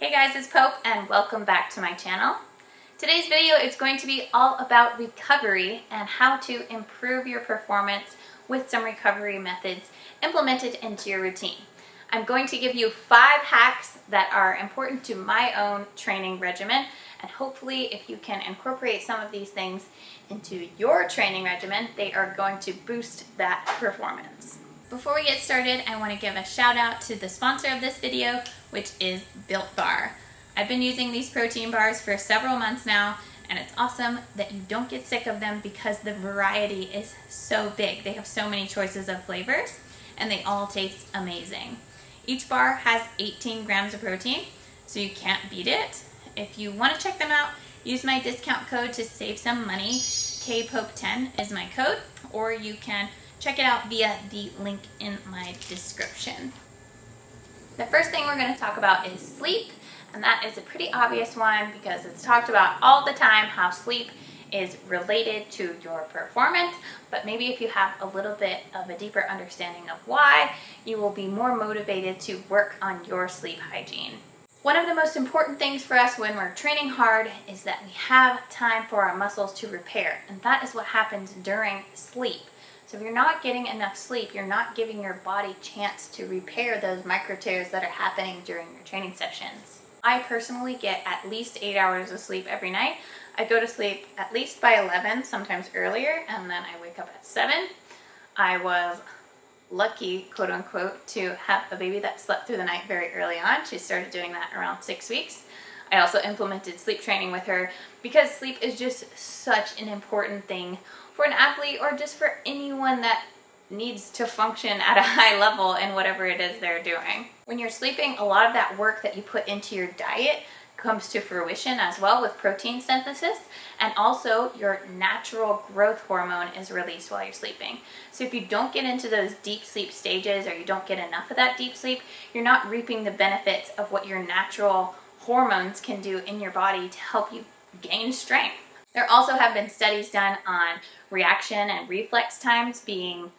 Hey guys, it's Pope and welcome back to my channel. Today's video is going to be all about recovery and how to improve your performance with some recovery methods implemented into your routine. I'm going to give you 5 hacks that are important to my own training regimen, and hopefully if you can incorporate some of these things into your training regimen, they are going to boost that performance. Before we get started, I want to give a shout out to the sponsor of this video, which is Built Bar. I've been using these protein bars for several months now, and it's awesome that you don't get sick of them because the variety is so big. They have so many choices of flavors, and they all taste amazing. Each bar has 18 grams of protein, so you can't beat it. If you want to check them out, use my discount code to save some money. KPOPE10 is my code, or you can check it out via the link in my description. The first thing we're going to talk about is sleep, and that is a pretty obvious one because it's talked about all the time how sleep is related to your performance, but maybe if you have a little bit of a deeper understanding of why, you will be more motivated to work on your sleep hygiene. One of the most important things for us when we're training hard is that we have time for our muscles to repair, and that is what happens during sleep. So if you're not getting enough sleep, you're not giving your body a chance to repair those micro tears that are happening during your training sessions. I personally get at least 8 hours of sleep every night. I go to sleep at least by 11, sometimes earlier, and then I wake up at 7. I was lucky, quote unquote, to have a baby that slept through the night very early on. She started doing that around 6 weeks. I also implemented sleep training with her because sleep is just such an important thing for an athlete or just for anyone that needs to function at a high level in whatever it is they're doing. When you're sleeping, a lot of that work that you put into your diet comes to fruition as well with protein synthesis, and also your natural growth hormone is released while you're sleeping. So if you don't get into those deep sleep stages or you don't get enough of that deep sleep, you're not reaping the benefits of what your natural hormones can do in your body to help you gain strength. There also have been studies done on reaction and reflex times being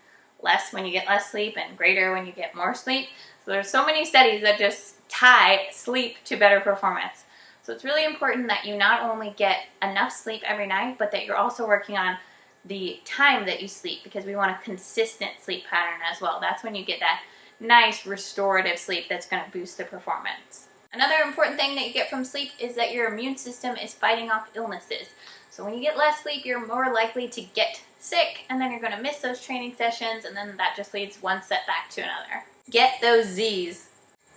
less when you get less sleep and greater when you get more sleep. So there's so many studies that just tie sleep to better performance. So it's really important that you not only get enough sleep every night, but that you're also working on the time that you sleep, because we want a consistent sleep pattern as well. That's when you get that nice restorative sleep that's going to boost the performance. Another important thing that you get from sleep is that your immune system is fighting off illnesses. So when you get less sleep, you're more likely to get sick, and then you're going to miss those training sessions, and then that just leads one setback to another. Get those Z's.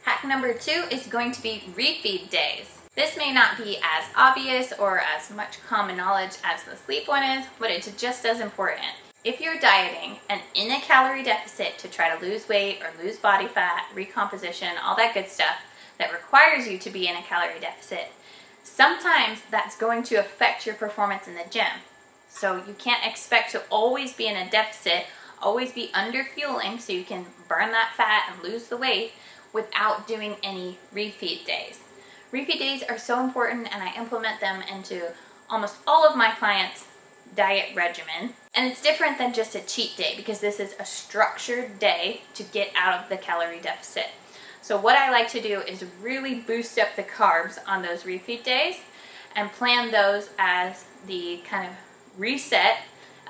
Hack number 2 is going to be refeed days. This may not be as obvious or as much common knowledge as the sleep one is, but it's just as important. If you're dieting and in a calorie deficit to try to lose weight or lose body fat, recomposition, all that good stuff that requires you to be in a calorie deficit, sometimes that's going to affect your performance in the gym. So you can't expect to always be in a deficit, always be under fueling so you can burn that fat and lose the weight without doing any refeed days. Refeed days are so important, and I implement them into almost all of my clients' diet regimen. And it's different than just a cheat day because this is a structured day to get out of the calorie deficit. So what I like to do is really boost up the carbs on those refeed days and plan those as the kind of reset,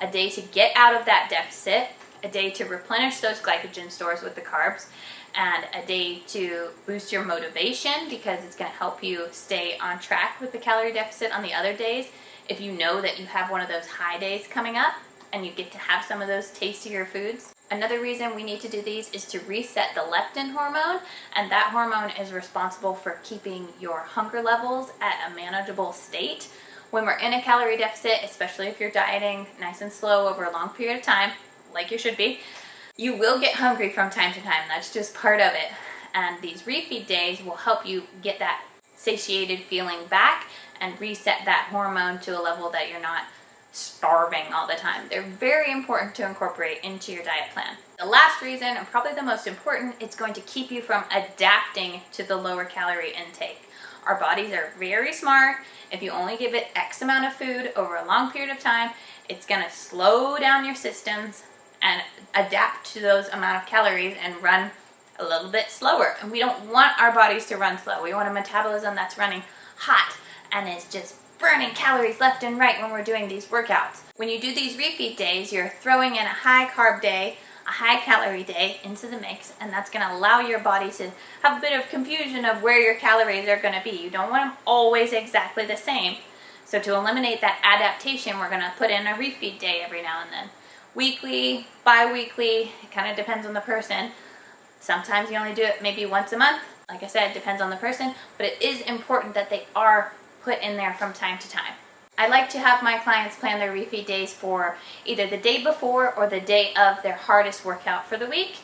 a day to get out of that deficit, a day to replenish those glycogen stores with the carbs, and a day to boost your motivation because it's going to help you stay on track with the calorie deficit on the other days if you know that you have one of those high days coming up and you get to have some of those tastier foods. Another reason we need to do these is to reset the leptin hormone, and that hormone is responsible for keeping your hunger levels at a manageable state. When we're in a calorie deficit, especially if you're dieting nice and slow over a long period of time, like you should be, you will get hungry from time to time. That's just part of it. And these refeed days will help you get that satiated feeling back and reset that hormone to a level that you're not starving all the time. They're very important to incorporate into your diet plan. The last reason, and probably the most important, it's going to keep you from adapting to the lower calorie intake. Our bodies are very smart. If you only give it X amount of food over a long period of time, it's going to slow down your systems and adapt to those amount of calories and run a little bit slower. And we don't want our bodies to run slow. We want a metabolism that's running hot and is just burning calories left and right when we're doing these workouts. When you do these refeed days, you're throwing in a high carb day, a high calorie day into the mix, and that's going to allow your body to have a bit of confusion of where your calories are going to be. You don't want them always exactly the same. So to eliminate that adaptation, we're going to put in a refeed day every now and then. Weekly, bi-weekly, it kind of depends on the person. Sometimes you only do it maybe once a month. Like I said, it depends on the person, but it is important that they are put in there from time to time. I like to have my clients plan their refeed days for either the day before or the day of their hardest workout for the week,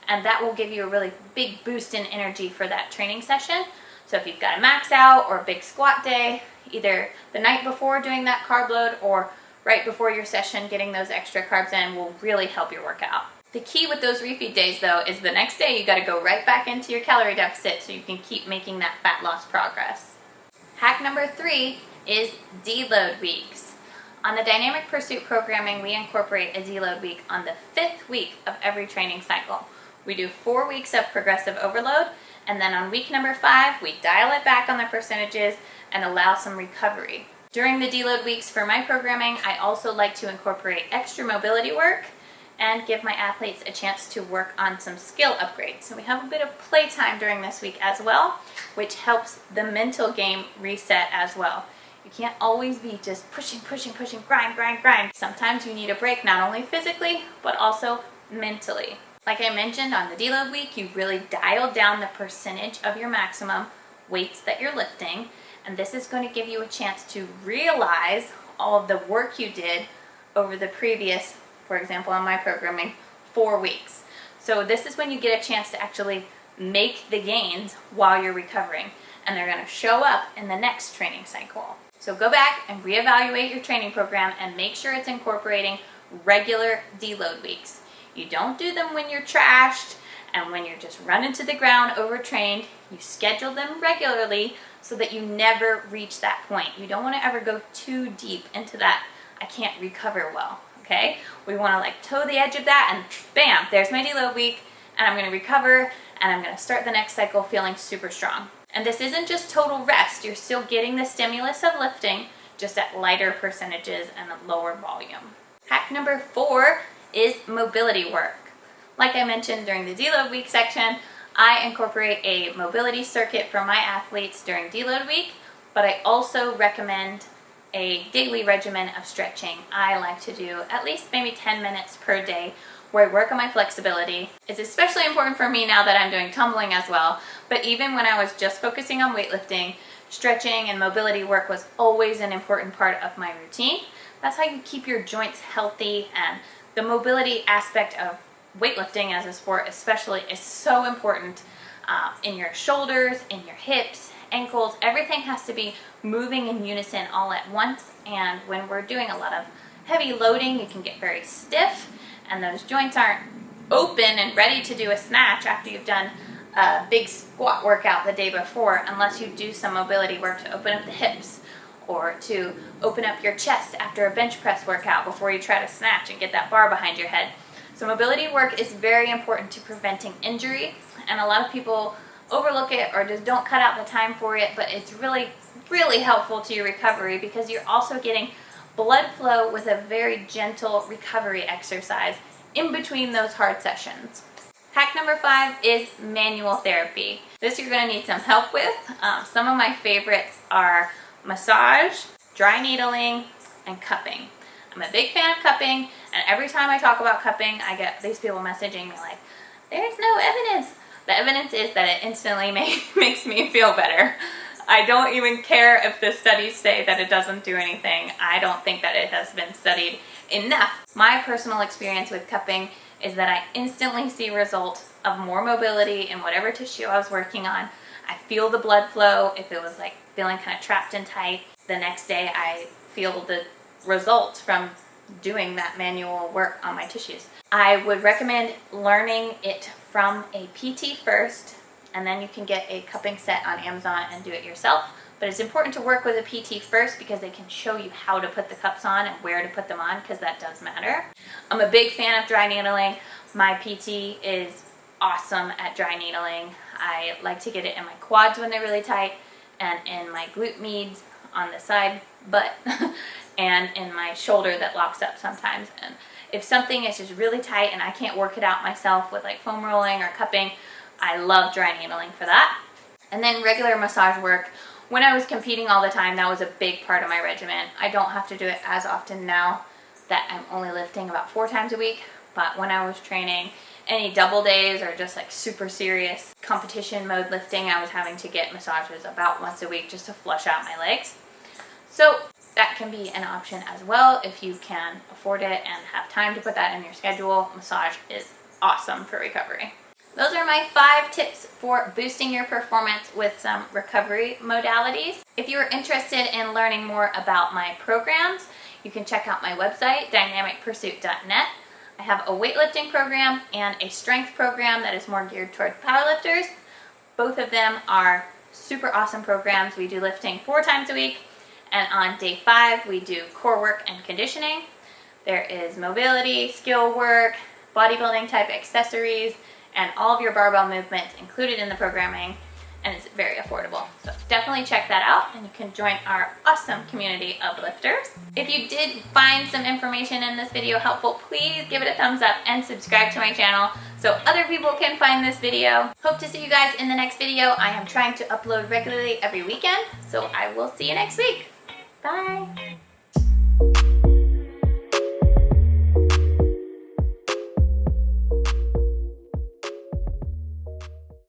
and that will give you a really big boost in energy for that training session. So if you've got a max out or a big squat day, either the night before doing that carb load or right before your session, getting those extra carbs in will really help your workout. The key with those refeed days though is the next day you got to go right back into your calorie deficit so you can keep making that fat loss progress. Hack number 3 is deload weeks. On the Dynamic Pursuit programming, we incorporate a deload week on the 5th week of every training cycle. We do 4 weeks of progressive overload, and then on week number 5, we dial it back on the percentages and allow some recovery. During the deload weeks for my programming, I also like to incorporate extra mobility work and give my athletes a chance to work on some skill upgrades. So we have a bit of playtime during this week as well, which helps the mental game reset as well. You can't always be just pushing, grind. Sometimes you need a break, not only physically, but also mentally. Like I mentioned, on the deload week, you really dial down the percentage of your maximum weights that you're lifting, and this is going to give you a chance to realize all of the work you did over the previous, for example, on my programming, 4 weeks. So this is when you get a chance to actually make the gains while you're recovering, and they're going to show up in the next training cycle. So go back and reevaluate your training program and make sure it's incorporating regular deload weeks. You don't do them when you're trashed and when you're just running to the ground overtrained. You schedule them regularly so that you never reach that point. You don't want to ever go too deep into that I can't recover well, okay? We want to like toe the edge of that and bam, there's my deload week, and I'm going to recover and I'm going to start the next cycle feeling super strong. And this isn't just total rest. You're still getting the stimulus of lifting, just at lighter percentages and a lower volume. Hack number 4 is mobility work. Like I mentioned during the deload week section, I incorporate a mobility circuit for my athletes during deload week, but I also recommend a daily regimen of stretching. I like to do at least maybe 10 minutes per day where I work on my flexibility. It's especially important for me now that I'm doing tumbling as well, but even when I was just focusing on weightlifting, stretching and mobility work was always an important part of my routine. That's how you keep your joints healthy, and the mobility aspect of weightlifting as a sport especially is so important in your shoulders, in your hips, ankles. Everything has to be moving in unison all at once, and when we're doing a lot of heavy loading, you can get very stiff and those joints aren't open and ready to do a snatch after you've done a big squat workout the day before, unless you do some mobility work to open up the hips or to open up your chest after a bench press workout before you try to snatch and get that bar behind your head. So mobility work is very important to preventing injury, and a lot of people overlook it or just don't cut out the time for it, but it's really, really helpful to your recovery because you're also getting blood flow with a very gentle recovery exercise in between those hard sessions. Hack number 5 is manual therapy. This you're going to need some help with. Some of my favorites are massage, dry needling, and cupping. I'm a big fan of cupping, and every time I talk about cupping, I get these people messaging me like, there's no evidence. The evidence is that it instantly makes me feel better. I don't even care if the studies say that it doesn't do anything. I don't think that it has been studied enough. My personal experience with cupping is that I instantly see results of more mobility in whatever tissue I was working on. I feel the blood flow. If it was like feeling kind of trapped and tight, the next day I feel the results from doing that manual work on my tissues. I would recommend learning it from a PT first, and then you can get a cupping set on Amazon and do it yourself. But it's important to work with a PT first because they can show you how to put the cups on and where to put them on, because that does matter. I'm a big fan of dry needling. My PT is awesome at dry needling. I like to get it in my quads when they're really tight, and in my glute meads on the side butt, and in my shoulder that locks up sometimes. And if something is just really tight and I can't work it out myself with like foam rolling or cupping, I love dry needling for that. And then regular massage work. When I was competing all the time, that was a big part of my regimen. I don't have to do it as often now that I'm only lifting about 4 times a week, but when I was training any double days or just like super serious competition mode lifting, I was having to get massages about once a week just to flush out my legs. So that can be an option as well if you can afford it and have time to put that in your schedule. Massage is awesome for recovery. Those are my 5 tips for boosting your performance with some recovery modalities. If you are interested in learning more about my programs, you can check out my website, dynamicpursuit.net. I have a weightlifting program and a strength program that is more geared toward powerlifters. Both of them are super awesome programs. We do lifting 4 times a week, and on day 5 we do core work and conditioning. There is mobility, skill work, bodybuilding type accessories, and all of your barbell movements included in the programming, and it's very affordable. So definitely check that out, and you can join our awesome community of lifters. If you did find some information in this video helpful, please give it a thumbs up and subscribe to my channel so other people can find this video. Hope to see you guys in the next video. I am trying to upload regularly every weekend, so I will see you next week. Bye.